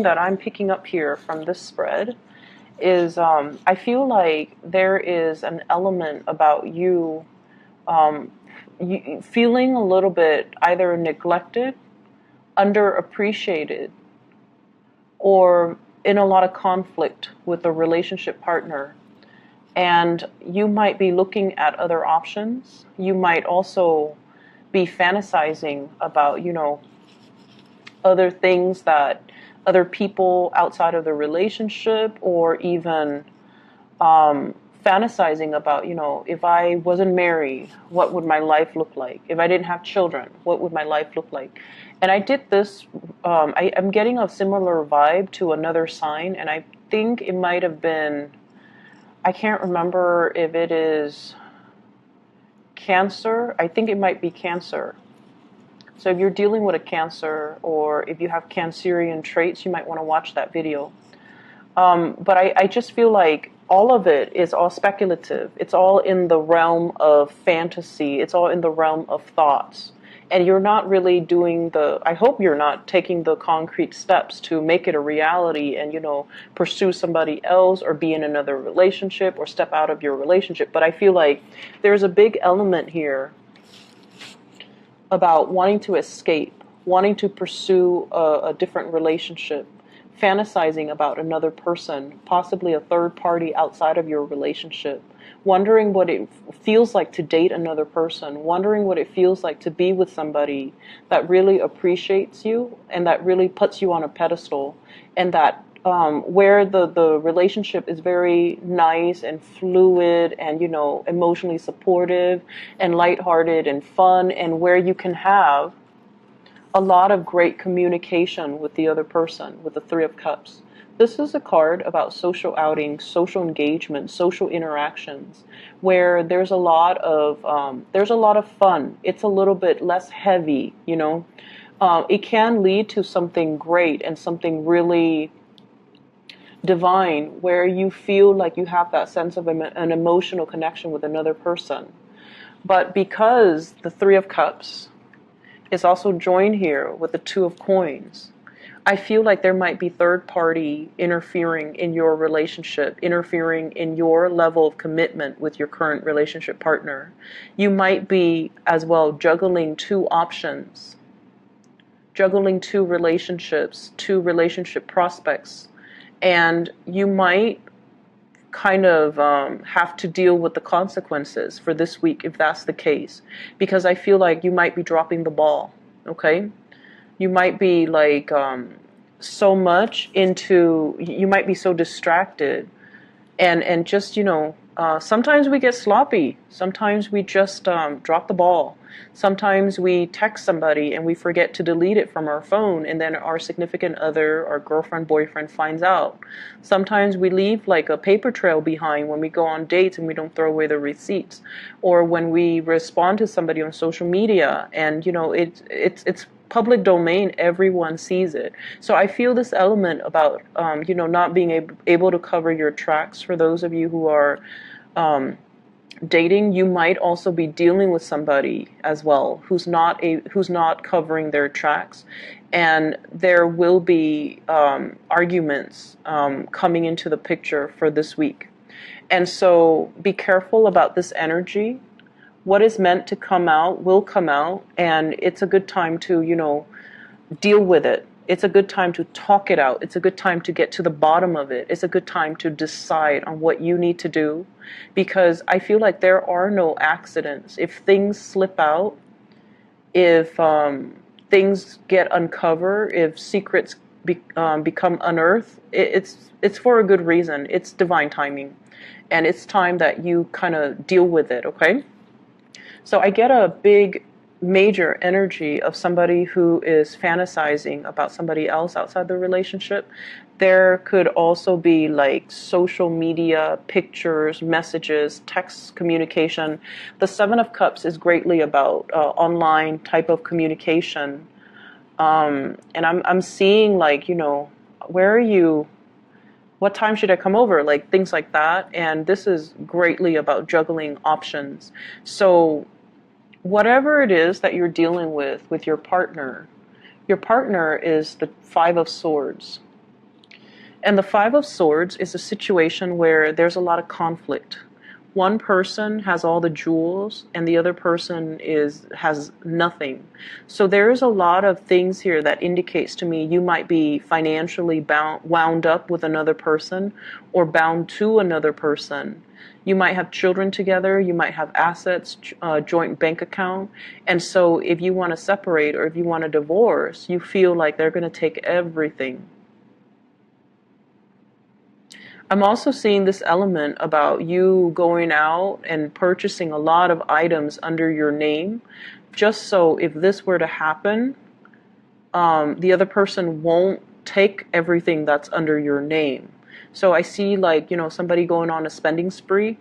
that I'm picking up here from this spread is I feel like there is an element about you, you feeling a little bit either neglected, underappreciated, or in a lot of conflict with a relationship partner. And you might be looking at other options. You might also be fantasizing about, other things that other people outside of the relationship, or even fantasizing about, if I wasn't married, what would my life look like? If I didn't have children, what would my life look like? And I did this, I'm getting a similar vibe to another sign, and I think it might have been, I can't remember if it is Cancer. I think it might be Cancer. So if you're dealing with a Cancer, or if you have Cancerian traits, you might want to watch that video. But I just feel like all of it is all speculative. It's all in the realm of fantasy. It's all in the realm of thoughts. And you're not really doing I hope you're not taking the concrete steps to make it a reality and, pursue somebody else or be in another relationship or step out of your relationship. But I feel like there's a big element here about wanting to escape, wanting to pursue a different relationship, fantasizing about another person, possibly a third party outside of your relationship, wondering what it feels like to date another person, wondering what it feels like to be with somebody that really appreciates you and that really puts you on a pedestal, and that where the relationship is very nice and fluid and, emotionally supportive and lighthearted and fun, and where you can have a lot of great communication with the other person, with the Three of Cups. This is a card about social outings, social engagement, social interactions, where there's a lot of fun. It's a little bit less heavy, It can lead to something great and something really divine, where you feel like you have that sense of an emotional connection with another person. But because the Three of Cups is also joined here with the Two of Coins, I feel like there might be third party interfering in your relationship, interfering in your level of commitment with your current relationship partner. You might be as well juggling two options, juggling two relationships, two relationship prospects, and you might kind of have to deal with the consequences for this week if that's the case, because I feel like you might be dropping the ball. Okay, you might be like so much into, you might be so distracted, and just sometimes we get sloppy, sometimes we just drop the ball, sometimes we text somebody and we forget to delete it from our phone, and then our significant other, our girlfriend, boyfriend finds out. Sometimes we leave like a paper trail behind when we go on dates and we don't throw away the receipts, or when we respond to somebody on social media and it's public domain, everyone sees it. So I feel this element about not being able to cover your tracks. For those of you who are dating, you might also be dealing with somebody as well who's not covering their tracks, and there will be arguments coming into the picture for this week. And so be careful about this energy. What is meant to come out will come out, and it's a good time to, deal with it. It's a good time to talk it out. It's a good time to get to the bottom of it. It's a good time to decide on what you need to do, because I feel like there are no accidents. If things slip out, if things get uncovered, if secrets become unearthed, it's for a good reason. It's divine timing, and it's time that you kind of deal with it, okay? So I get a big, major energy of somebody who is fantasizing about somebody else outside the relationship. There could also be like social media, pictures, messages, text communication. The Seven of Cups is greatly about online type of communication. And I'm seeing like, where are you? What time should I come over? Like things like that. And this is greatly about juggling options. So whatever it is that you're dealing with your partner is the Five of Swords. And the Five of Swords is a situation where there's a lot of conflict. One person has all the jewels and the other person has nothing. So there's a lot of things here that indicates to me you might be financially wound up with another person or bound to another person. You might have children together, you might have assets, joint bank account. And so if you want to separate or if you want to divorce, you feel like they're going to take everything. I'm also seeing this element about you going out and purchasing a lot of items under your name, just so if this were to happen, the other person won't take everything that's under your name. So I see like, somebody going on a spending spree,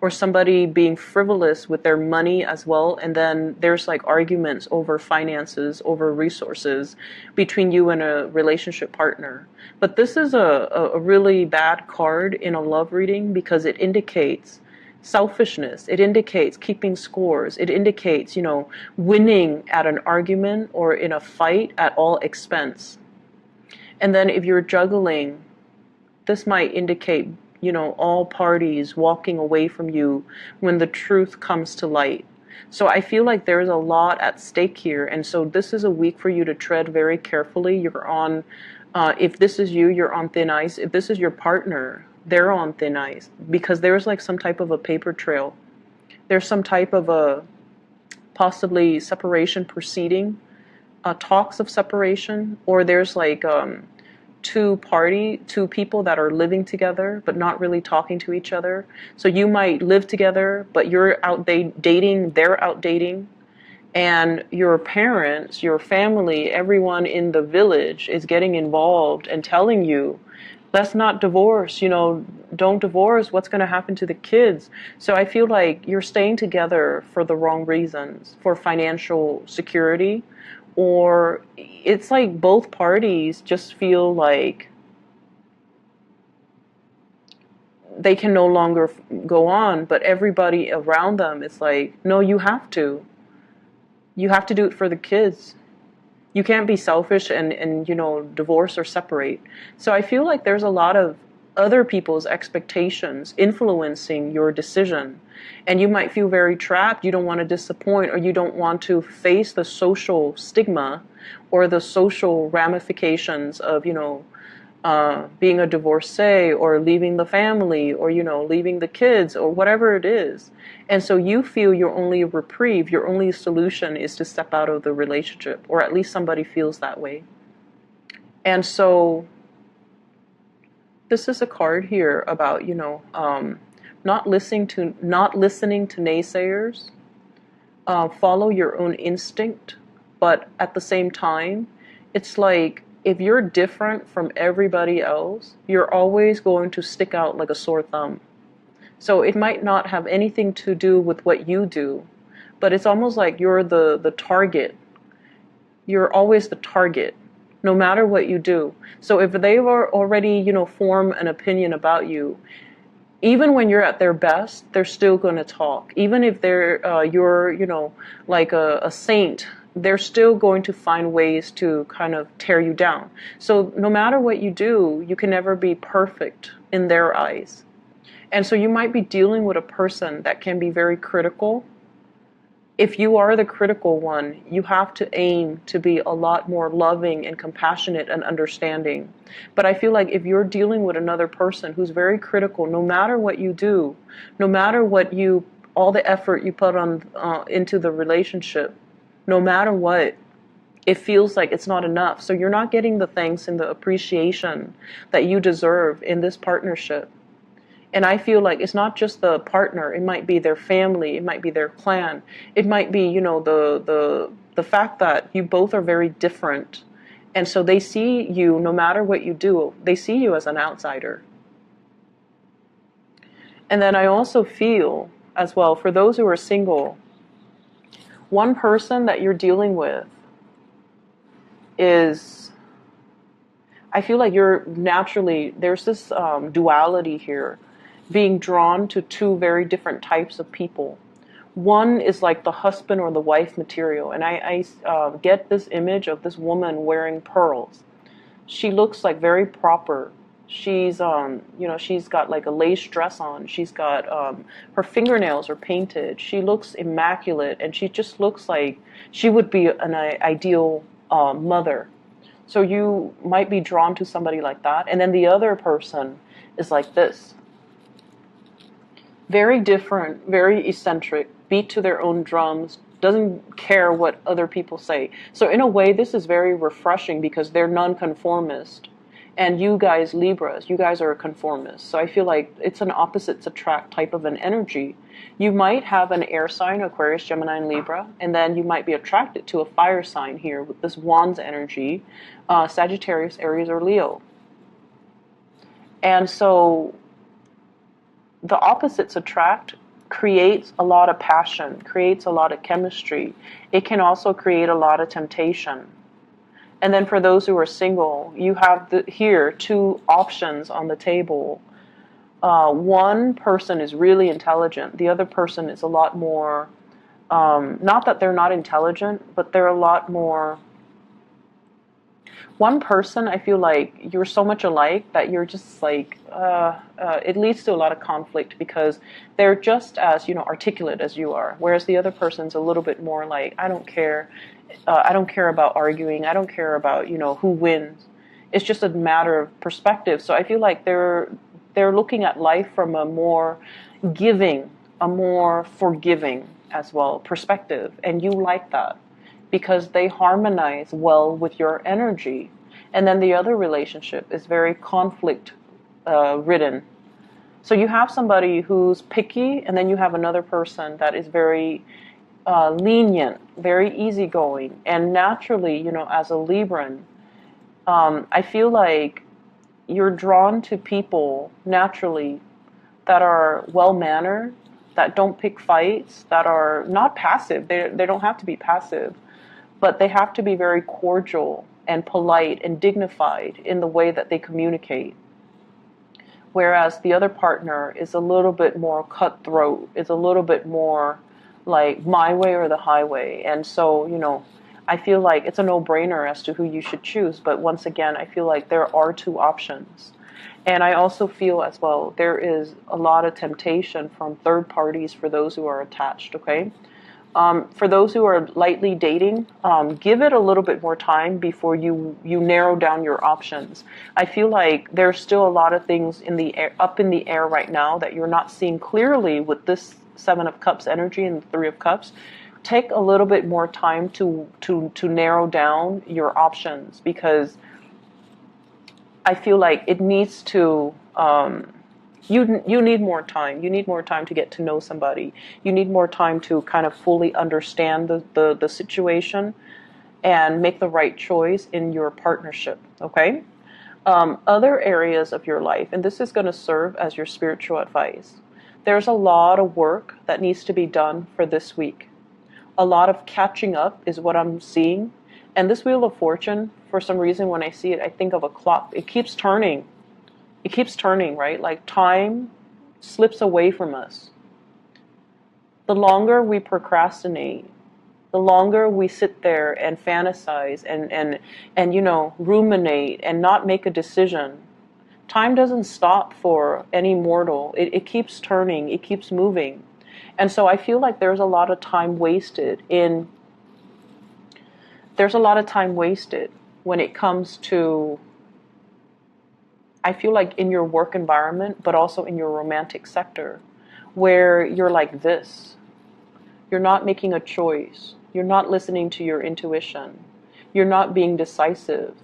or somebody being frivolous with their money as well, and then there's like arguments over finances, over resources between you and a relationship partner. But this is a really bad card in a love reading because it indicates selfishness. It indicates keeping scores. It indicates, winning at an argument or in a fight at all expense. And then if you're juggling, this might indicate all parties walking away from you when the truth comes to light. So I feel like there's a lot at stake here. And so this is a week for you to tread very carefully. You're on, if this is you, you're on thin ice. If this is your partner, they're on thin ice because there's like some type of a paper trail. There's some type of a possibly separation proceeding, talks of separation, or there's like, two people that are living together but not really talking to each other. So you might live together but you're out dating, they're out dating, and your parents, your family, everyone in the village is getting involved and telling you, let's not divorce, don't divorce, what's going to happen to the kids? So I feel like you're staying together for the wrong reasons, for financial security, or it's like both parties just feel like they can no longer go on, but everybody around them is like, no, you have to do it for the kids. You can't be selfish and divorce or separate. So I feel like there's a lot of other people's expectations influencing your decision. And you might feel very trapped. You don't want to disappoint, or you don't want to face the social stigma or the social ramifications of, being a divorcee or leaving the family or, leaving the kids or whatever it is. And so you feel your only reprieve, your only solution is to step out of the relationship, or at least somebody feels that way. And so this is a card here about, not listening to naysayers. Follow your own instinct, but at the same time, it's like if you're different from everybody else, you're always going to stick out like a sore thumb. So it might not have anything to do with what you do, but it's almost like you're the target. You're always the target, no matter what you do. So if they were already, form an opinion about you, even when you're at their best, they're still going to talk. Even if you're, like a saint, they're still going to find ways to kind of tear you down. So no matter what you do, you can never be perfect in their eyes. And so you might be dealing with a person that can be very critical. If you are the critical one, you have to aim to be a lot more loving and compassionate and understanding. But I feel like if you're dealing with another person who's very critical, no matter what you do, no matter all the effort you put on into the relationship, no matter what, it feels like it's not enough. So you're not getting the thanks and the appreciation that you deserve in this partnership. And I feel like it's not just the partner. It might be their family. It might be their clan. It might be, the fact that you both are very different. And so they see you, no matter what you do, they see you as an outsider. And then I also feel, as well, for those who are single, one person that you're dealing with is, I feel like you're naturally, there's this duality here, being drawn to two very different types of people. One is like the husband or the wife material. And I get this image of this woman wearing pearls. She looks like very proper. She's, she's got like a lace dress on. She's got, her fingernails are painted. She looks immaculate, and she just looks like she would be an ideal mother. So you might be drawn to somebody like that. And then the other person is like this. Very different, very eccentric, beat to their own drums, doesn't care what other people say. So in a way, this is very refreshing because they're nonconformist. And you guys, Libras, you guys are a conformist. So I feel like it's an opposites attract type of an energy. You might have an air sign, Aquarius, Gemini, and Libra, and then you might be attracted to a fire sign here with this Wands energy, Sagittarius, Aries, or Leo. And so the opposites attract creates a lot of passion, creates a lot of chemistry. It can also create a lot of temptation. And then for those who are single, you have here two options on the table. One person is really intelligent. The other person is a lot more, not that they're not intelligent, but they're a lot more. One person, I feel like you're so much alike that you're just like, it leads to a lot of conflict because they're just as, articulate as you are. Whereas the other person's a little bit more like, I don't care. I don't care about arguing. I don't care about, who wins. It's just a matter of perspective. So I feel like they're looking at life from a more giving, a more forgiving as well perspective. And you like that because they harmonize well with your energy. And then the other relationship is very conflict ridden. So you have somebody who's picky, and then you have another person that is very lenient, very easygoing. And naturally, as a Libran, I feel like you're drawn to people naturally that are well-mannered, that don't pick fights, that are not passive. They don't have to be passive, but they have to be very cordial and polite and dignified in the way that they communicate. Whereas the other partner is a little bit more cutthroat, is a little bit more like my way or the highway. And so, I feel like it's a no-brainer as to who you should choose. But once again, I feel like there are two options. And I also feel as well, there is a lot of temptation from third parties for those who are attached, okay? For those who are lightly dating, give it a little bit more time before you narrow down your options. I feel like there's still a lot of things up in the air right now that you're not seeing clearly with this Seven of Cups energy and the Three of Cups. Take a little bit more time to narrow down your options, because I feel like it needs to. You need more time. You need more time to get to know somebody. You need more time to kind of fully understand the situation and make the right choice in your partnership, okay? Other areas of your life, and this is going to serve as your spiritual advice. There's a lot of work that needs to be done for this week. A lot of catching up is what I'm seeing. And this Wheel of Fortune, for some reason, when I see it, I think of a clock. It keeps turning. It keeps turning, right? Like time slips away from us. The longer we procrastinate, the longer we sit there and fantasize and ruminate and not make a decision, time doesn't stop for any mortal. It keeps turning. It keeps moving. And so I feel like there's a lot of time wasted when it comes to, I feel like in your work environment, but also in your romantic sector, where you're like this. You're not making a choice. You're not listening to your intuition. You're not being decisive.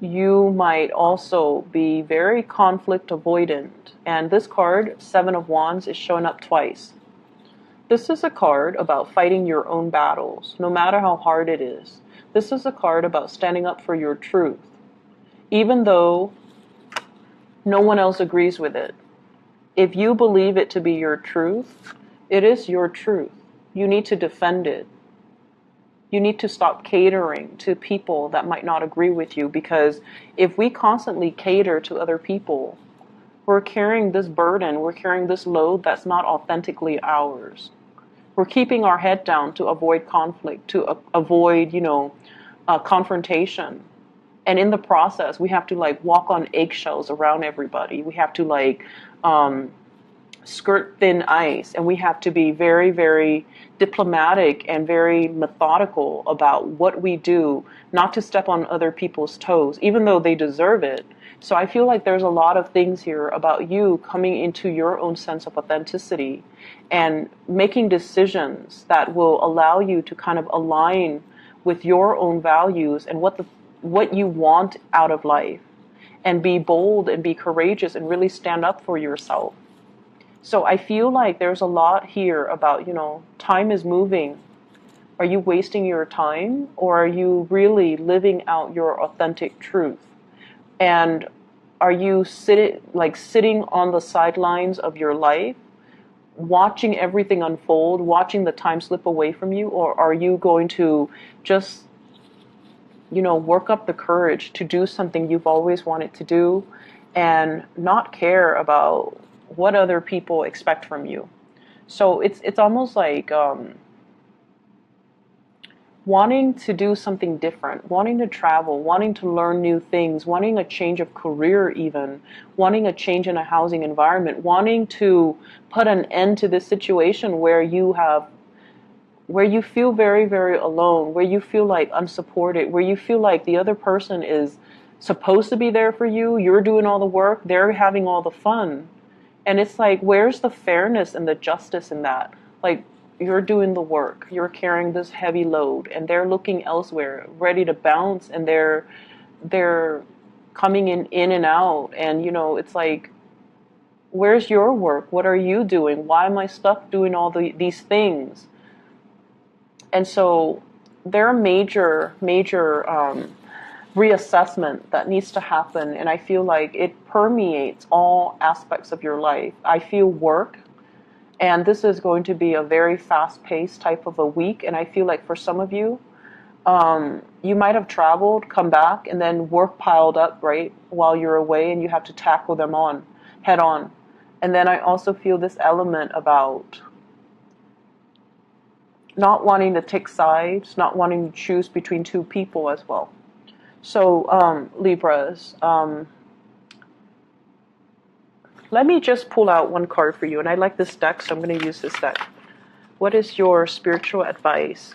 You might also be very conflict avoidant. And this card, Seven of Wands, is showing up twice. This is a card about fighting your own battles, no matter how hard it is. This is a card about standing up for your truth, even though no one else agrees with it. If you believe it to be your truth, it is your truth. You need to defend it. You need to stop catering to people that might not agree with you, because if we constantly cater to other people, we're carrying this burden, we're carrying this load that's not authentically ours. We're keeping our head down to avoid conflict, to avoid, confrontation. And in the process, we have to like walk on eggshells around everybody. We have to like skirt thin ice, and we have to be very, very diplomatic and very methodical about what we do, not to step on other people's toes, even though they deserve it. So I feel like there's a lot of things here about you coming into your own sense of authenticity and making decisions that will allow you to kind of align with your own values and what you want out of life, and be bold and be courageous and really stand up for yourself. So I feel like there's a lot here about, time is moving. Are you wasting your time, or are you really living out your authentic truth? And are you sitting on the sidelines of your life, watching everything unfold, watching the time slip away from you? Or are you going to just, work up the courage to do something you've always wanted to do and not care about what other people expect from you? So it's almost like wanting to do something different, wanting to travel, wanting to learn new things, wanting a change of career even, wanting a change in a housing environment, wanting to put an end to this situation where you feel very, very alone, where you feel like unsupported, where you feel like the other person is supposed to be there for you, you're doing all the work, they're having all the fun. And it's like, where's the fairness and the justice in that? Like, you're doing the work, you're carrying this heavy load, and they're looking elsewhere, ready to bounce, and they're coming in and out. And, it's like, where's your work? What are you doing? Why am I stuck doing all these things? And so there are major reassessment that needs to happen, and I feel like it permeates all aspects of your life. I feel work, and this is going to be a very fast-paced type of a week, and I feel like for some of you, you might have traveled, come back, and then work piled up right while you're away, and you have to tackle them head on. And then I also feel this element about not wanting to take sides, not wanting to choose between two people as well. So, Libras, let me just pull out one card for you. And I like this deck, so I'm going to use this deck. What is your spiritual advice?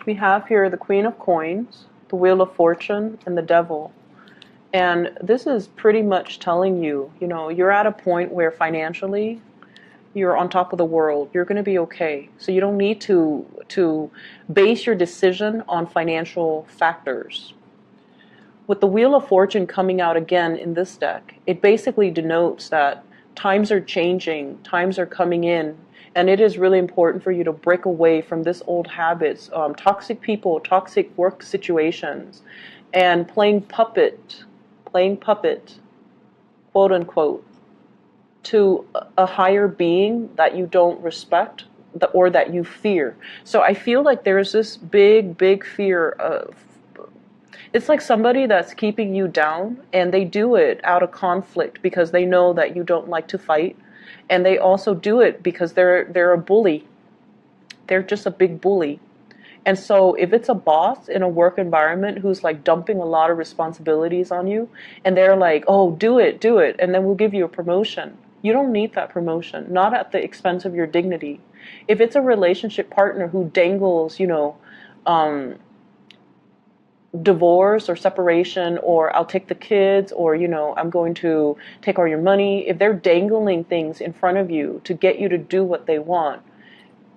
We have here the Queen of Coins, the Wheel of Fortune, and the Devil. And this is pretty much telling you, you're at a point where financially you're on top of the world. You're going to be okay. So you don't need to base your decision on financial factors. With the Wheel of Fortune coming out again in this deck, it basically denotes that times are changing, times are coming in, and it is really important for you to break away from this old habits, toxic people, toxic work situations, and playing puppet, quote unquote, to a higher being that you don't respect or that you fear. So I feel like there's this big, big fear of, it's like somebody that's keeping you down, and they do it out of conflict because they know that you don't like to fight. And they also do it because they're a bully. They're just a big bully. And so if it's a boss in a work environment who's like dumping a lot of responsibilities on you, and they're like, oh, do it, and then we'll give you a promotion. You don't need that promotion, not at the expense of your dignity. If it's a relationship partner who dangles, divorce or separation, or I'll take the kids, or, I'm going to take all your money. If they're dangling things in front of you to get you to do what they want,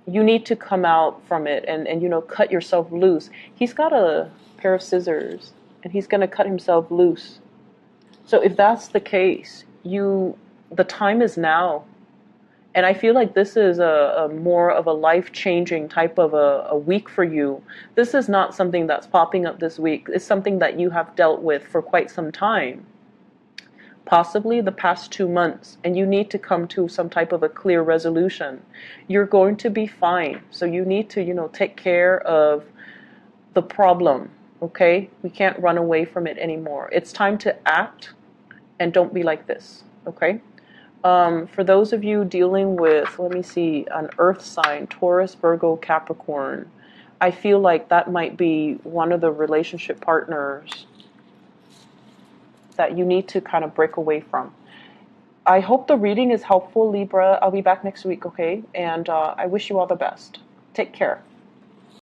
you need to come out from it and cut yourself loose. He's got a pair of scissors, and he's going to cut himself loose. So if that's the case, the time is now. And I feel like this is a more of a life-changing type of a week for you. This is not something that's popping up this week. It's something that you have dealt with for quite some time, possibly the past 2 months, and you need to come to some type of a clear resolution. You're going to be fine. So you need to, take care of the problem, okay? We can't run away from it anymore. It's time to act, and don't be like this, okay? For those of you dealing with, let me see, an earth sign, Taurus, Virgo, Capricorn, I feel like that might be one of the relationship partners that you need to kind of break away from. I hope the reading is helpful, Libra. I'll be back next week, okay? And I wish you all the best. Take care.